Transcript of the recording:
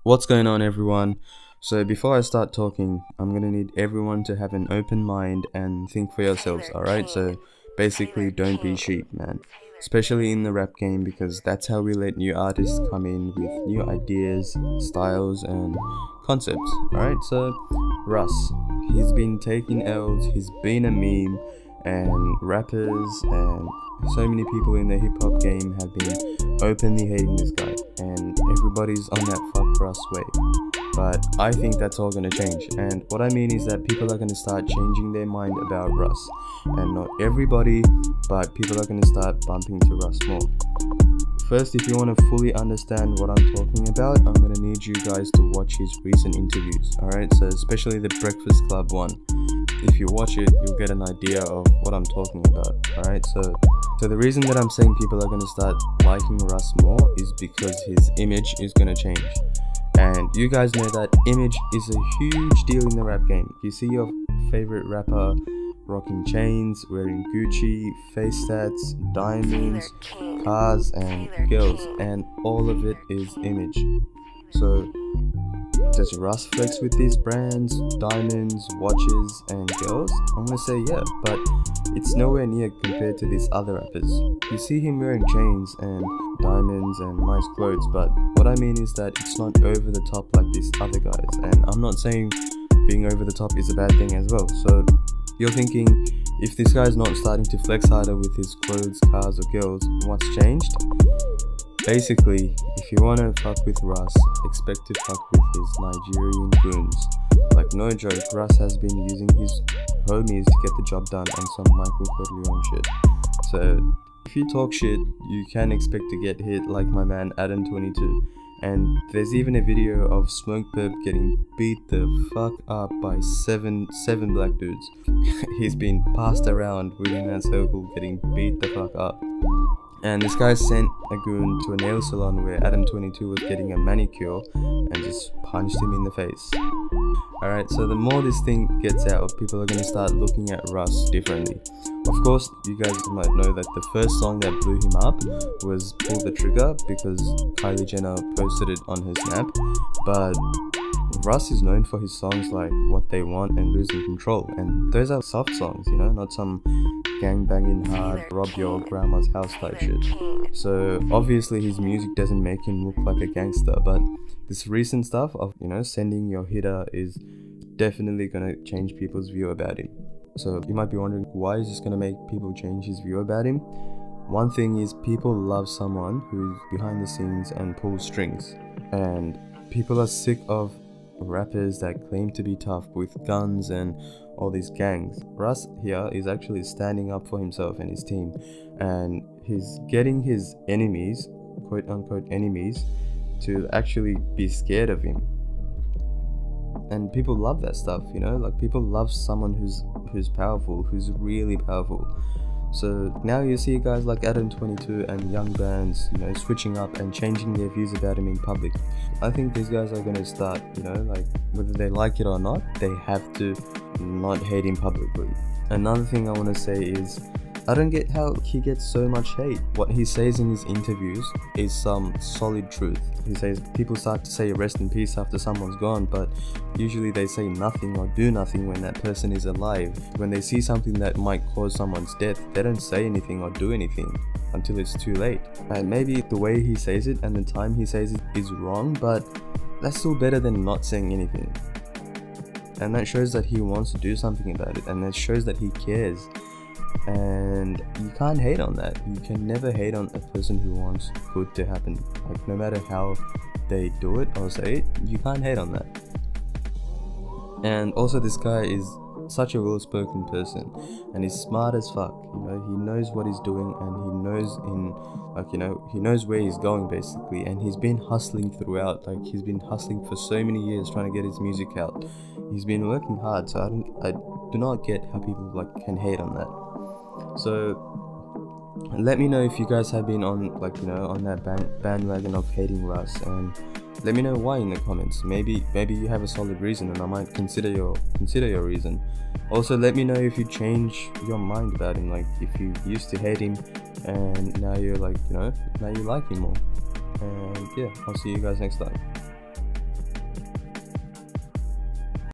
What's going on, everyone? So before I start talking, I'm gonna need everyone to have an open mind and think for yourselves, alright? So basically, don't be sheep, man. Especially in the rap game, because that's how we let new artists come in with new ideas, styles, and concepts, alright? So Russ, he's been taking L's, he's been a meme, and rappers and so many people in the hip-hop game have been openly hating this guy, and everybody's on that fuck Russ wave. But I think that's all gonna change, and what I mean is that people are gonna start changing their mind about Russ, and not everybody, but people are gonna start bumping to Russ more. First, if you want to fully understand what I'm talking about, I'm gonna need you guys to watch his recent interviews, alright? So especially the Breakfast Club one. If you watch it, you'll get an idea of what I'm talking about, alright? So the reason that I'm saying people are gonna start liking Russ more is because his image is gonna change. And you guys know that image is a huge deal in the rap game. You see your favorite rapper rocking chains, wearing Gucci, face tats, diamonds, cars, and girls, and all of it is image. So does Russ flex with these brands, diamonds, watches, and girls? I'm gonna say yeah, but it's nowhere near compared to these other rappers. You see him wearing chains and diamonds and nice clothes, but what I mean is that it's not over the top like these other guys. And I'm not saying being over the top is a bad thing as well. So you're thinking, if this guy's not starting to flex harder with his clothes, cars, or girls, what's changed? Basically, if you wanna fuck with Russ, expect to fuck with his Nigerian goons. Like, no joke, Russ has been using his homies to get the job done and some Michael Corleone shit. So if you talk shit, you can expect to get hit like my man Adam22. And there's even a video of smokepurp getting beat the fuck up by seven black dudes. He's been passed around within that circle getting beat the fuck up. And this guy sent a goon to a nail salon where Adam22 was getting a manicure and just punched him in the face. Alright, so the more this thing gets out, people are going to start looking at Russ differently. Of course, you guys might know that the first song that blew him up was Pull the Trigger because Kylie Jenner posted it on her snap, but Russ is known for his songs like What They Want and Losing Control, and those are soft songs, you know, not some gang banging hard, rob your grandma's house type shit. So obviously his music doesn't make him look like a gangster, but this recent stuff of, you know, sending your hitter is definitely gonna change people's view about him. So you might be wondering, why is this gonna make people change his view about him? One thing is, people love someone who's behind the scenes and pulls strings, and people are sick of rappers that claim to be tough with guns and all these gangs. Russ here is actually standing up for himself and his team, and he's getting his enemies, quote unquote enemies, to actually be scared of him. And people love that stuff, you know, like people love someone who's powerful, who's really powerful. So now you see guys like Adam22 and young bands, you know, switching up and changing their views about him in public. I think these guys are gonna start, you know, like whether they like it or not, they have to not hate him publicly. Another thing I want to say is, I don't get how he gets so much hate. What he says in his interviews is some solid truth. He says people start to say rest in peace after someone's gone, but usually they say nothing or do nothing when that person is alive. When they see something that might cause someone's death, they don't say anything or do anything until it's too late. And maybe the way he says it and the time he says it is wrong, but that's still better than not saying anything. And that shows that he wants to do something about it, and that shows that he cares. And you can't hate on that. You can never hate on a person who wants good to happen. Like, no matter how they do it or say it, you can't hate on that. And also, this guy is such a well-spoken person, and he's smart as fuck. You know, he knows what he's doing, and he knows where he's going basically. And he's been hustling throughout. Like, he's been hustling for so many years trying to get his music out. He's been working hard, so I do not get how people can hate on that. So let me know if you guys have been on on that bandwagon of hating Russ, and let me know why in the comments. Maybe you have a solid reason, and I might consider your reason. Also, let me know if you change your mind about him, like if you used to hate him and now you're now you like him more. And yeah, I'll see you guys next time.